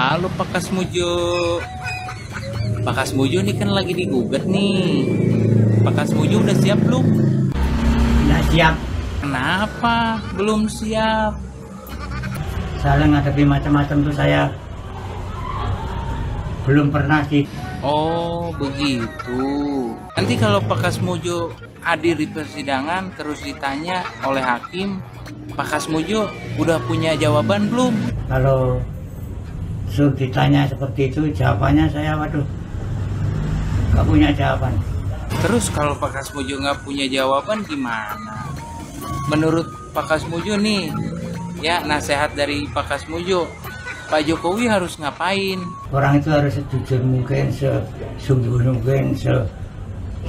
Halo Pak Kasmujo. Pak Kasmujo nih kan lagi digugat nih. Pak Kasmujo udah siap belum? Nggak siap. Kenapa belum siap? Saya ngadepi macam-macam tuh saya belum pernah sih. Oh begitu. Nanti kalau Pak Kasmujo hadir di persidangan terus ditanya oleh hakim, Pak Kasmujo udah punya jawaban belum? Kalau ditanya seperti itu, jawabannya saya waduh nggak punya jawaban. Terus kalau Pak Kasmujo nggak punya jawaban gimana? Menurut Pak Kasmujo nih, ya nasihat dari Pak Kasmujo, Pak Jokowi harus ngapain? Orang itu harus sejujur mungkin, sesungguh mungkin,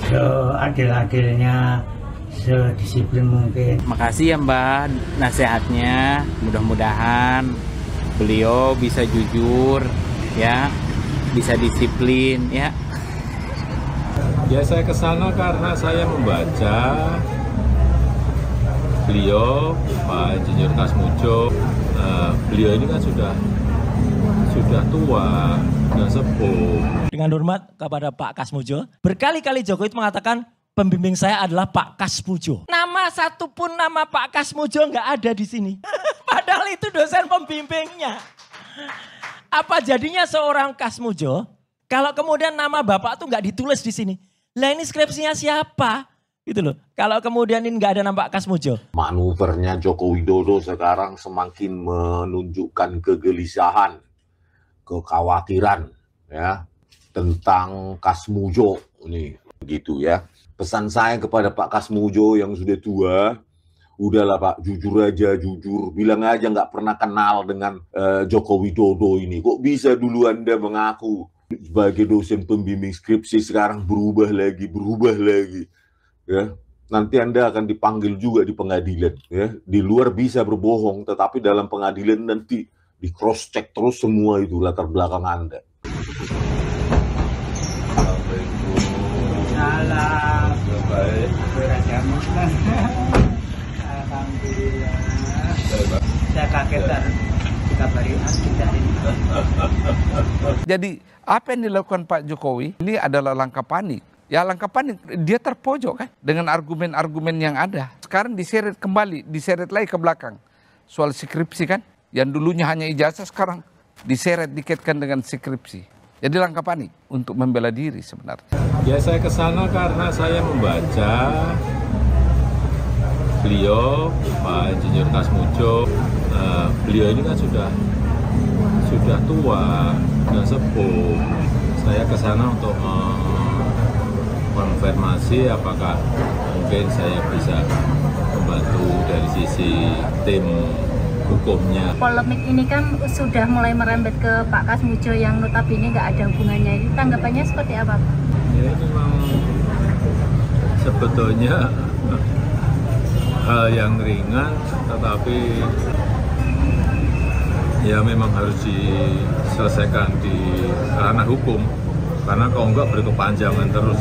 seadil-adilnya, sedisiplin mungkin. Makasih ya Mbak nasihatnya. Mudah-mudahan beliau bisa jujur, ya, bisa disiplin, ya. Ya saya ke sana karena saya membaca beliau, Pak Insinyur Kasmujo. Beliau ini kan sudah tua, sudah sepuh. Dengan hormat kepada Pak Kasmujo, berkali-kali Jokowi mengatakan pembimbing saya adalah Pak Kasmujo. Nama satu pun nama Pak Kasmujo nggak ada di sini. Padahal itu dosen pembimbingnya. Apa jadinya seorang Kasmujo kalau kemudian nama bapak tuh nggak ditulis di sini? Lah ini skripsinya siapa? Gitu loh. Kalau kemudian ini nggak ada nama Pak Kasmujo. Manuvernya Joko Widodo sekarang semakin menunjukkan kegelisahan, kekhawatiran ya tentang Kasmujo ini begitu ya. Pesan saya kepada Pak Kasmujo yang sudah tua, udahlah Pak, jujur aja, jujur. Bilang aja nggak pernah kenal dengan Joko Widodo ini. Kok bisa dulu Anda mengaku sebagai dosen pembimbing skripsi sekarang berubah lagi. Ya, nanti Anda akan dipanggil juga di pengadilan. Ya, di luar bisa berbohong, tetapi dalam pengadilan nanti di cross check terus semua itu latar belakang Anda. Salam. Baik. Alhamdulillah. Saya kaget dikabari kita ini. Jadi apa yang dilakukan Pak Jokowi ini adalah langkah panik. Ya langkah panik, dia terpojok kan dengan argumen-argumen yang ada. Sekarang diseret kembali, diseret lagi ke belakang. Soal skripsi kan, yang dulunya hanya ijazah sekarang diseret dikaitkan dengan skripsi. Jadi langkah panik untuk membela diri sebenarnya. Ya saya ke sana karena saya membaca beliau, Pak Insinyur Kasmujo. Beliau ini kan sudah tua, sudah sepuh. Saya ke sana untuk konfirmasi apakah mungkin saya bisa membantu dari sisi tim hukumnya. Polemik ini kan sudah mulai merembet ke Pak Kasmujo yang notabene nggak ada hubungannya. Ini tanggapannya seperti apa Pak? Ya ini memang sebetulnya hal yang ringan, tetapi ya memang harus diselesaikan di ranah hukum. Karena kalau enggak berkepanjangan terus.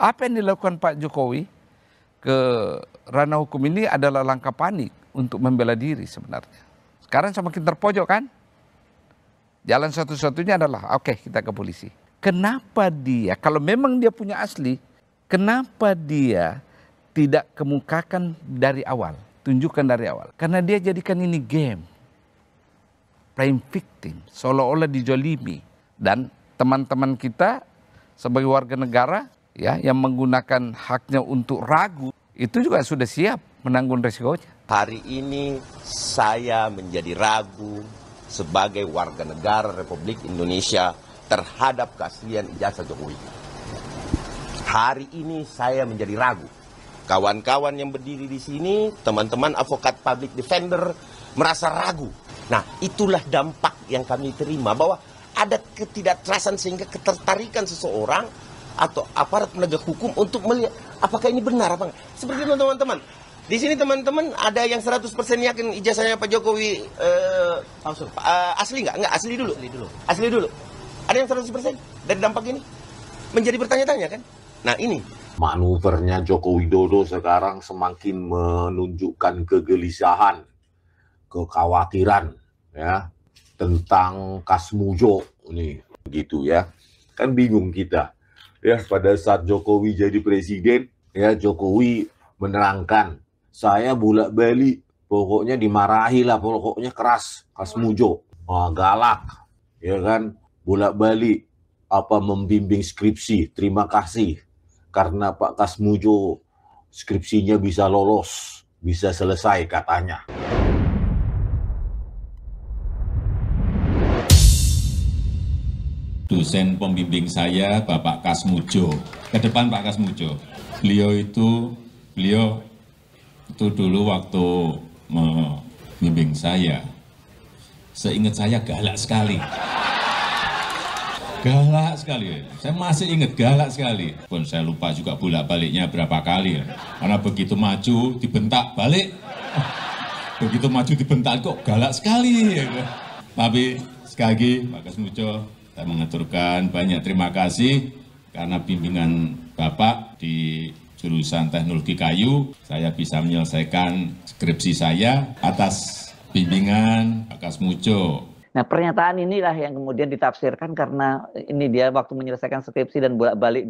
Apa yang dilakukan Pak Jokowi ke ranah hukum ini adalah langkah panik untuk membela diri sebenarnya. Sekarang semakin terpojok kan? Jalan satu-satunya adalah oke, kita ke polisi. Kenapa dia, kalau memang dia punya asli, kenapa dia tidak kemukakan dari awal, tunjukkan dari awal? Karena dia jadikan ini game, playing victim, seolah-olah dijolimi. Dan teman-teman kita sebagai warga negara ya yang menggunakan haknya untuk ragu itu juga sudah siap menanggung resikonya. Hari ini saya menjadi ragu sebagai warga negara Republik Indonesia terhadap keaslian ijazah Jokowi. Hari ini saya menjadi ragu. Kawan-kawan yang berdiri di sini, teman-teman advokat public defender merasa ragu. Nah, itulah dampak yang kami terima bahwa ada ketidakjelasan sehingga ketertarikan seseorang atau aparat penegak hukum untuk melihat apakah ini benar apa enggak. Seperti itu teman-teman. Di sini teman-teman ada yang 100% yakin ijazahnya Pak Jokowi asli enggak? Enggak, asli dulu. Asli dulu. Ada yang 100% dari dampak ini? Menjadi bertanya-tanya kan? Nah ini. Manuvernya Joko Widodo sekarang semakin menunjukkan kegelisahan, kekhawatiran ya tentang Kasmujo nih, begitu ya. Kan bingung kita. Ya, pada saat Jokowi jadi presiden, ya Jokowi menerangkan, saya bolak-balik, pokoknya dimarahi lah, pokoknya keras Kasmujo. Wah, galak, ya kan, bolak-balik membimbing skripsi. Terima kasih karena Pak Kasmujo skripsinya bisa lolos, bisa selesai katanya. Dosen pembimbing saya Bapak Kasmujo. Ke depan Pak Kasmujo. Beliau itu dulu waktu membimbing saya, seingat saya galak sekali. Galak sekali. Saya masih ingat galak sekali. Pun saya lupa juga bolak-baliknya berapa kali. Karena begitu maju dibentak balik. Begitu maju dibentak kok galak sekali. Tapi sekali lagi Pak Kasmujo, saya mengaturkan banyak terima kasih karena bimbingan Bapak di jurusan teknologi kayu, saya bisa menyelesaikan skripsi saya atas bimbingan Pak Kasmujo. Nah, pernyataan inilah yang kemudian ditafsirkan karena ini dia waktu menyelesaikan skripsi dan bolak-balik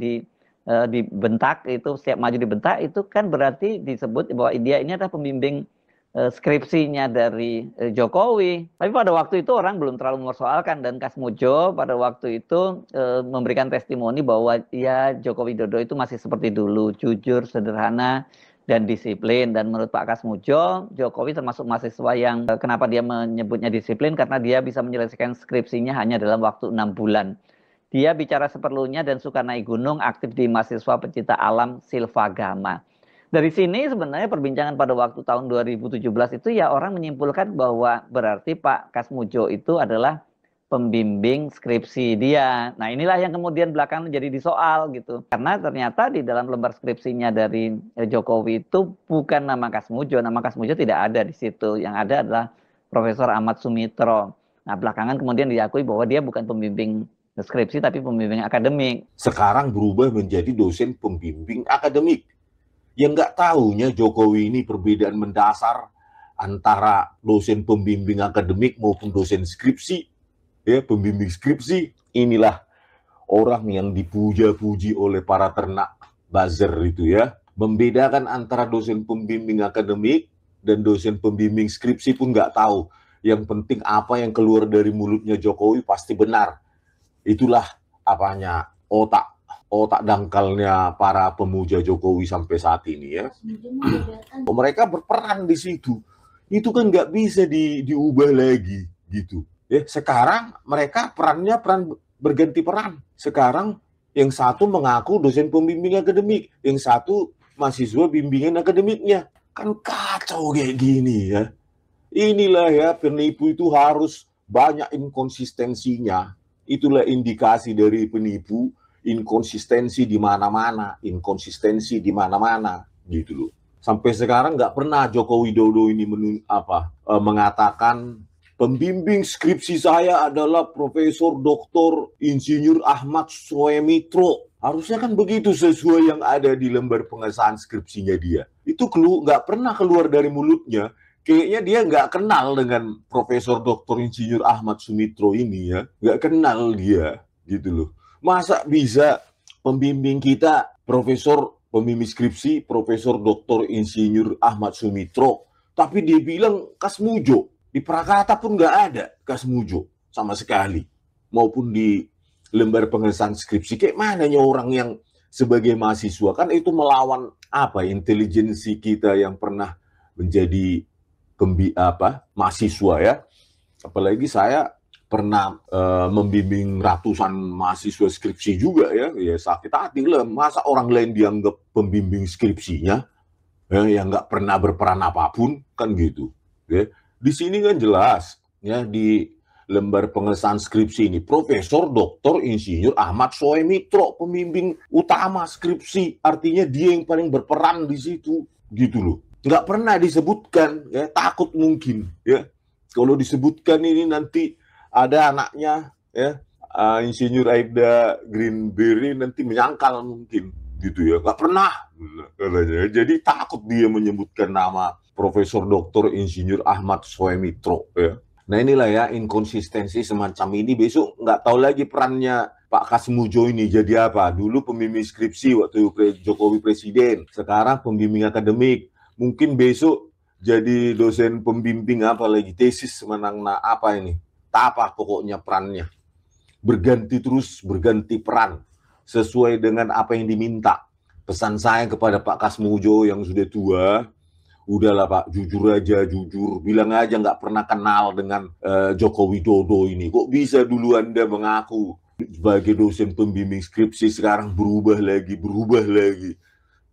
dibentak, itu setiap maju dibentak, itu kan berarti disebut bahwa dia ini adalah pembimbing skripsinya dari Jokowi. Tapi pada waktu itu orang belum terlalu mempersoalkan, dan Kasmujo pada waktu itu memberikan testimoni bahwa ya Joko Widodo itu masih seperti dulu, jujur, sederhana, dan disiplin. Dan menurut Pak Kasmujo, Jokowi termasuk mahasiswa yang kenapa dia menyebutnya disiplin, karena dia bisa menyelesaikan skripsinya hanya dalam waktu 6 bulan. Dia bicara seperlunya dan suka naik gunung, aktif di mahasiswa pecinta alam Silvagama. Dari sini sebenarnya perbincangan pada waktu tahun 2017 itu ya orang menyimpulkan bahwa berarti Pak Kasmujo itu adalah pembimbing skripsi dia. Nah, inilah yang kemudian belakangan jadi disoal gitu. Karena ternyata di dalam lembar skripsinya dari Jokowi itu bukan nama Kasmujo. Nama Kasmujo tidak ada di situ. Yang ada adalah Profesor Ahmad Sumitro. Nah, belakangan kemudian diakui bahwa dia bukan pembimbing skripsi tapi pembimbing akademik. Sekarang berubah menjadi dosen pembimbing akademik. Yang nggak tahunya Jokowi ini perbedaan mendasar antara dosen pembimbing akademik maupun dosen skripsi. Ya, pembimbing skripsi, inilah orang yang dipuja-puji oleh para ternak buzzer itu ya. Membedakan antara dosen pembimbing akademik dan dosen pembimbing skripsi pun nggak tahu. Yang penting apa yang keluar dari mulutnya Jokowi pasti benar. Itulah apanya otak dangkalnya para pemuja Jokowi sampai saat ini ya. Mereka berperan di situ. Itu kan nggak bisa diubah lagi gitu. Ya, sekarang mereka peran berganti peran. Sekarang yang satu mengaku dosen pembimbing akademik, yang satu mahasiswa bimbingan akademiknya. Kan kacau kayak gini ya. Inilah ya, penipu itu harus banyak inkonsistensinya. Itulah indikasi dari penipu. Inkonsistensi di mana-mana, gitu loh. Sampai sekarang nggak pernah Joko Widodo ini mengatakan pembimbing skripsi saya adalah Profesor Dr. Insinyur Ahmad Sumitro. Harusnya kan begitu sesuai yang ada di lembar pengesahan skripsinya dia. Itu nggak pernah keluar dari mulutnya. Kayaknya dia nggak kenal dengan Profesor Dr. Insinyur Ahmad Sumitro ini ya. Nggak kenal dia, gitu loh. Masa bisa pembimbing kita, pembimbing skripsi, Profesor Dr. Insinyur Ahmad Sumitro, tapi dia bilang Kasmujo. Di Prakata pun nggak ada Kasmujo sama sekali. Maupun di lembar pengesahan skripsi. Kayak mananya orang yang sebagai mahasiswa, kan itu melawan intelijensi kita yang pernah menjadi mahasiswa ya. Apalagi saya pernah membimbing ratusan mahasiswa skripsi juga ya sakit hati lah. Masa orang lain dianggap pembimbing skripsinya yang nggak pernah berperan apapun kan gitu ya. Di sini kan jelas ya, di lembar pengesahan skripsi ini Profesor Dr. Insinyur Ahmad Sumitro pembimbing utama skripsi, artinya dia yang paling berperan di situ gitu loh. Nggak pernah disebutkan ya, takut mungkin ya kalau disebutkan ini nanti ada anaknya ya, Insinyur Aibda Greenberry nanti menyangkal mungkin gitu ya. Nggak pernah katanya. Jadi takut dia menyebutkan nama Profesor Dr. Insinyur Ahmad Sumitro ya. Nah inilah ya inkonsistensi semacam ini. Besok nggak tahu lagi perannya Pak Kasmujo ini jadi apa. Dulu pembimbing skripsi waktu Jokowi presiden, sekarang pembimbing akademik. Mungkin besok jadi dosen pembimbing apa lagi, tesis menang apa ini. Tak apa pokoknya perannya. Berganti terus, berganti peran sesuai dengan apa yang diminta. Pesan saya kepada Pak Kasmujo yang sudah tua, udahlah Pak, jujur aja, jujur. Bilang aja nggak pernah kenal dengan Joko Widodo ini. Kok bisa dulu Anda mengaku sebagai dosen pembimbing skripsi sekarang berubah lagi.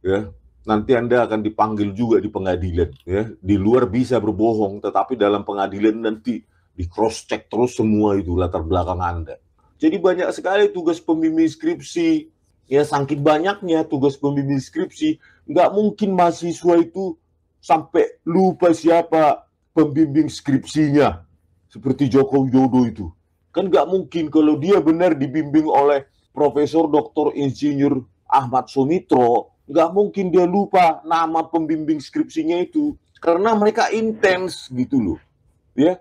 Ya, nanti Anda akan dipanggil juga di pengadilan. Ya, di luar bisa berbohong, tetapi dalam pengadilan nanti di cross check terus semua itu latar belakang Anda. Jadi banyak sekali tugas pembimbing skripsi. Ya, saking banyaknya tugas pembimbing skripsi, nggak mungkin mahasiswa itu sampai lupa siapa pembimbing skripsinya. Seperti Joko Widodo itu. Kan nggak mungkin kalau dia benar dibimbing oleh Profesor Dr. Insinyur Ahmad Sumitro, nggak mungkin dia lupa nama pembimbing skripsinya itu. Karena mereka intens gitu loh. Ya,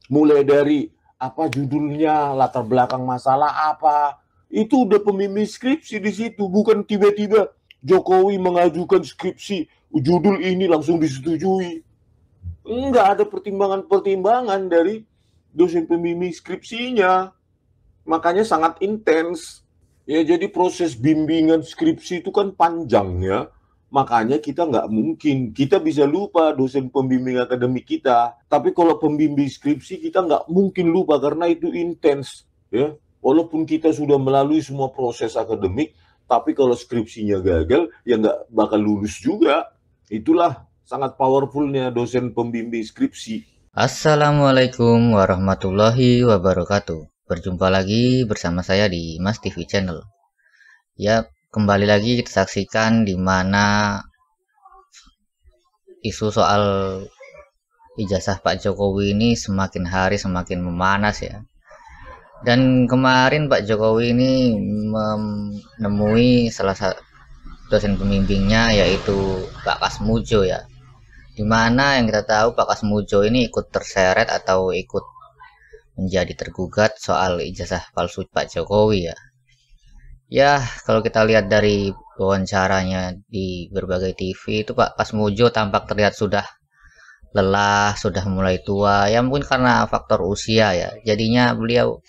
mulai dari apa judulnya, latar belakang masalah apa, itu udah pembimbing skripsi di situ, bukan tiba-tiba Jokowi mengajukan skripsi, judul ini langsung disetujui. Enggak ada pertimbangan-pertimbangan dari dosen pembimbing skripsinya. Makanya sangat intens. Ya, jadi proses bimbingan skripsi itu kan panjang ya. Makanya kita nggak mungkin, kita bisa lupa dosen pembimbing akademik kita. Tapi kalau pembimbing skripsi kita nggak mungkin lupa karena itu intens. Ya, walaupun kita sudah melalui semua proses akademik, tapi kalau skripsinya gagal, ya nggak bakal lulus juga. Itulah sangat powerfulnya dosen pembimbing skripsi. Assalamualaikum warahmatullahi wabarakatuh. Berjumpa lagi bersama saya di Mas TV Channel. Ya, kembali lagi kita saksikan di mana isu soal ijazah Pak Jokowi ini semakin hari semakin memanas ya. Dan kemarin Pak Jokowi ini menemui salah satu dosen pembimbingnya yaitu Pak Kasmujo ya. Dimana yang kita tahu Pak Kasmujo ini ikut terseret atau ikut menjadi tergugat soal ijazah palsu Pak Jokowi ya. Ya, kalau kita lihat dari wawancaranya di berbagai TV itu Pak Kasmujo tampak terlihat sudah lelah, sudah mulai tua. Ya mungkin karena faktor usia ya. Jadinya beliau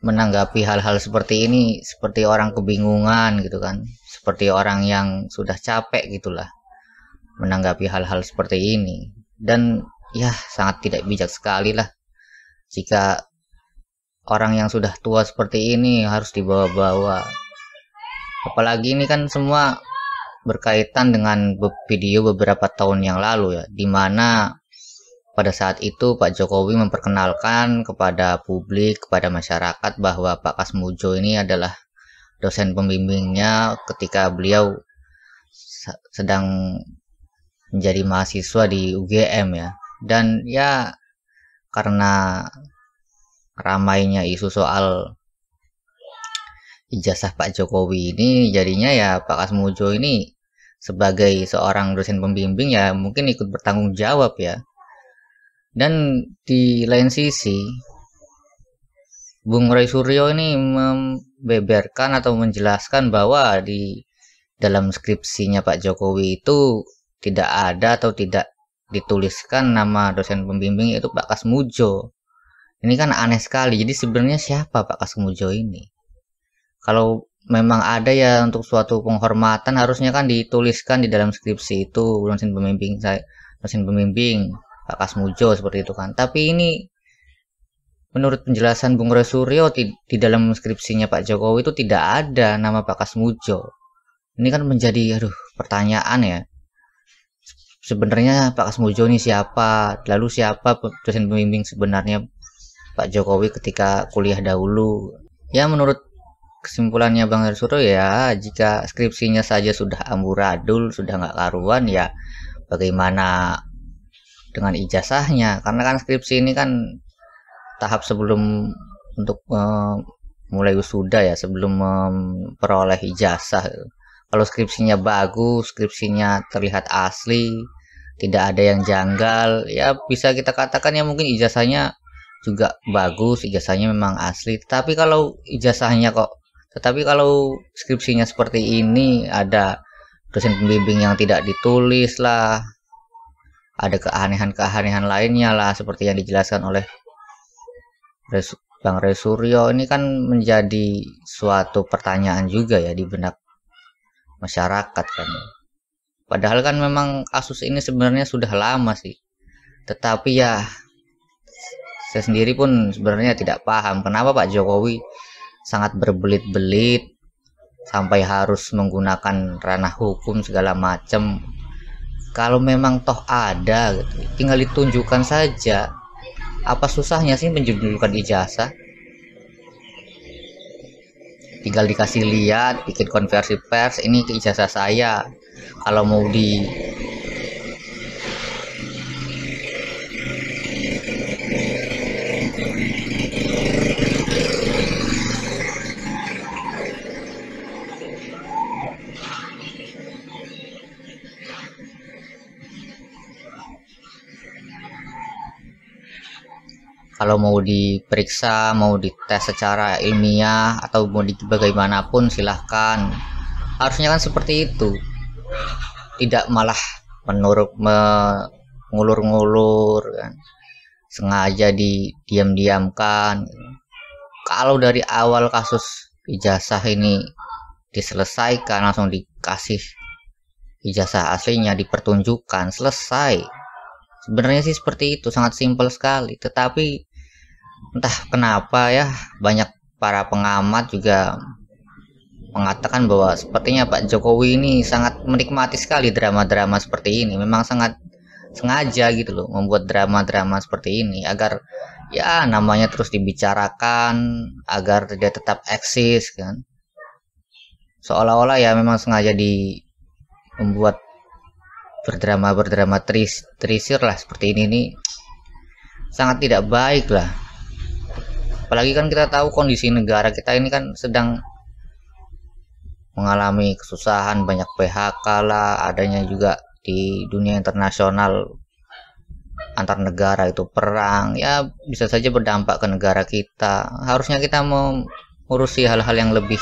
menanggapi hal-hal seperti ini seperti orang kebingungan gitu kan. Seperti orang yang sudah capek gitulah menanggapi hal-hal seperti ini. Dan ya sangat tidak bijak sekali lah jika orang yang sudah tua seperti ini harus dibawa-bawa. Apalagi ini kan semua berkaitan dengan video beberapa tahun yang lalu ya, dimana pada saat itu Pak Jokowi memperkenalkan kepada publik, kepada masyarakat bahwa Pak Kasmujo ini adalah dosen pembimbingnya ketika beliau sedang menjadi mahasiswa di UGM ya. Dan ya karena ramainya isu soal ijazah Pak Jokowi ini, jadinya ya Pak Kasmujo ini sebagai seorang dosen pembimbing ya mungkin ikut bertanggung jawab ya. Dan di lain sisi Bung Roy Suryo ini membeberkan atau menjelaskan bahwa di dalam skripsinya Pak Jokowi itu tidak ada atau tidak dituliskan nama dosen pembimbing yaitu Pak Kasmujo. Ini kan aneh sekali. Jadi sebenarnya siapa Pak Kasmujo ini? Kalau memang ada ya untuk suatu penghormatan harusnya kan dituliskan di dalam skripsi itu dosen pembimbing Pak Kasmujo seperti itu kan. Tapi ini menurut penjelasan Bung Roy Suryo di dalam skripsinya Pak Jokowi itu tidak ada nama Pak Kasmujo. Ini kan menjadi pertanyaan ya. Sebenarnya Pak Kasmujo ini siapa? Lalu siapa dosen pembimbing sebenarnya Pak Jokowi ketika kuliah dahulu? Ya menurut kesimpulannya Bang Roy Suryo ya, jika skripsinya saja sudah amburadul, sudah nggak karuan ya bagaimana dengan ijazahnya? Karena kan skripsi ini kan tahap sebelum untuk mulai wisuda ya, sebelum memperoleh ijazah. Kalau skripsinya bagus, skripsinya terlihat asli, tidak ada yang janggal, ya bisa kita katakan ya mungkin ijazahnya juga bagus, ijazahnya memang asli. Tetapi kalau skripsinya seperti ini, ada dosen pembimbing yang tidak ditulis lah, ada keanehan-keanehan lainnya lah, seperti yang dijelaskan oleh Bang Ray Suryo, ini kan menjadi suatu pertanyaan juga ya di benak masyarakat kan. Padahal kan memang kasus ini sebenarnya sudah lama sih. Tetapi ya saya sendiri pun sebenarnya tidak paham kenapa Pak Jokowi sangat berbelit-belit sampai harus menggunakan ranah hukum segala macam. Kalau memang toh ada gitu, tinggal ditunjukkan saja. Apa susahnya sih menunjukkan ijazah? Tinggal dikasih lihat, bikin konversi pers, ini ke ijazah saya. Kalau mau diperiksa, mau dites secara ilmiah atau mau bagaimanapun silahkan. Harusnya kan seperti itu, tidak malah mengulur-ngulur kan, sengaja diam-diamkan. Kalau dari awal kasus ijazah ini diselesaikan, langsung dikasih ijazah aslinya, dipertunjukkan, selesai. Sebenarnya sih seperti itu, sangat simpel sekali. Tetapi entah kenapa ya, banyak para pengamat juga mengatakan bahwa sepertinya Pak Jokowi ini sangat menikmati sekali drama-drama seperti ini. Memang sangat sengaja gitu loh membuat drama-drama seperti ini agar ya namanya terus dibicarakan, agar dia tetap eksis kan. Seolah-olah ya memang sengaja membuat berdrama trisir lah seperti ini nih, sangat tidak baik lah. Apalagi kan kita tahu kondisi negara kita ini kan sedang mengalami kesusahan, banyak PHK lah, adanya juga di dunia internasional antar negara itu perang, ya bisa saja berdampak ke negara kita. Harusnya kita mengurusi hal-hal yang lebih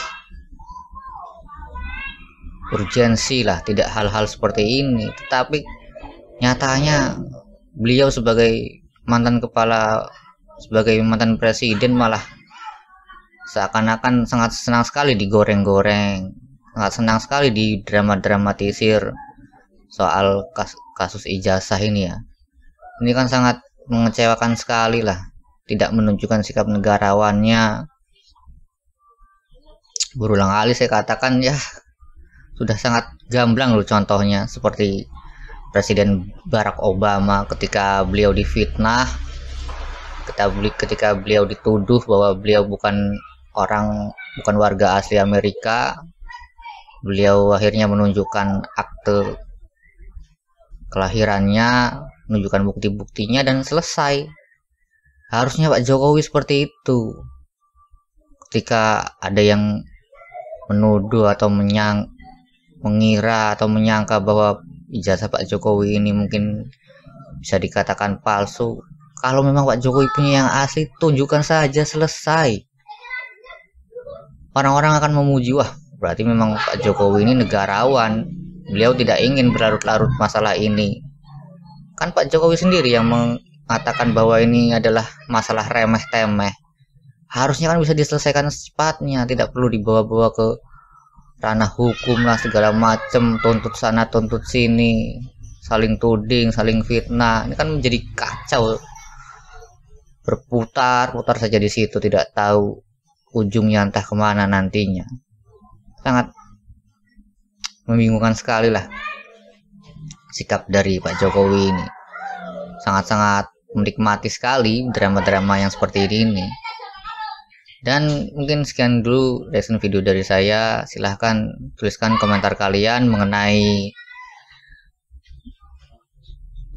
urgensi lah, tidak hal-hal seperti ini. Tetapi nyatanya beliau sebagai mantan presiden malah seakan-akan sangat senang sekali digoreng-goreng, sangat senang sekali di drama-dramatisir soal kasus ijazah ini ya. Ini kan sangat mengecewakan sekali lah, tidak menunjukkan sikap negarawannya. Berulang kali saya katakan ya, sudah sangat gamblang loh contohnya, seperti Presiden Barack Obama ketika beliau difitnah, ketika beliau dituduh bahwa beliau bukan warga asli Amerika, beliau akhirnya menunjukkan akte kelahirannya, menunjukkan bukti-buktinya dan selesai. Harusnya Pak Jokowi seperti itu. Ketika ada yang menuduh atau mengira atau menyangka bahwa ijazah Pak Jokowi ini mungkin bisa dikatakan palsu, kalau memang Pak Jokowi punya yang asli, tunjukkan saja, selesai. Orang-orang akan memuji, wah berarti memang Pak Jokowi ini negarawan, beliau tidak ingin berlarut-larut masalah ini. Kan Pak Jokowi sendiri yang mengatakan bahwa ini adalah masalah remeh-temeh. Harusnya kan bisa diselesaikan secepatnya, tidak perlu dibawa-bawa ke ranah hukum lah segala macam, tuntut sana tuntut sini, saling tuding, saling fitnah. Ini kan menjadi kacau, berputar saja di situ, tidak tahu ujungnya entah kemana nantinya. Sangat membingungkan sekali lah sikap dari Pak Jokowi ini. Sangat-sangat menikmati sekali drama-drama yang seperti ini. Dan mungkin sekian dulu reaction video dari saya. Silahkan tuliskan komentar kalian mengenai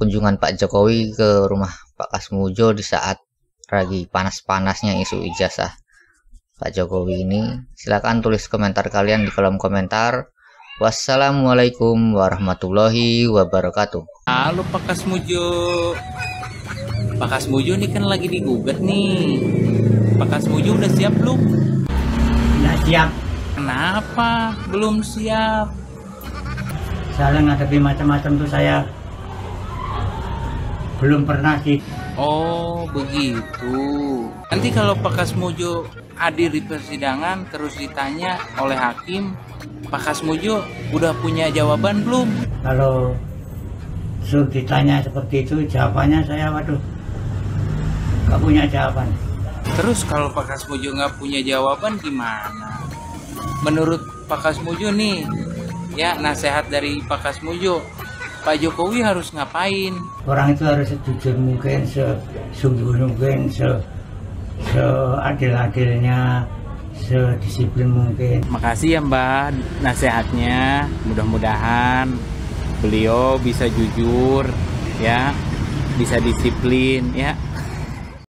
kunjungan Pak Jokowi ke rumah Pak Kasmujo di saat lagi panas-panasnya isu ijazah Pak Jokowi ini. Silahkan tulis komentar kalian di kolom komentar. Wassalamualaikum warahmatullahi wabarakatuh. Halo Pak Kasmujo. Pak Kasmujo nih kan lagi digugat nih. Pak Kasmujo udah siap belum? Nggak siap. Kenapa belum siap? Soalnya ngadepi macam-macam tuh saya belum pernah sih. Oh begitu. Nanti kalau Pak Kasmujo hadir di persidangan terus ditanya oleh hakim, Pak Kasmujo udah punya jawaban belum? Kalau suruh ditanya seperti itu, jawabannya saya waduh nggak punya jawaban. Terus kalau Pak Kasmujo nggak punya jawaban gimana? Menurut Pak Kasmujo nih, ya nasihat dari Pak Kasmujo, Pak Jokowi harus ngapain? Orang itu harus sejujur mungkin, sesungguh mungkin, seadil-adilnya, sedisiplin mungkin. Makasih ya Mbak nasihatnya. Mudah-mudahan beliau bisa jujur, ya, bisa disiplin, ya.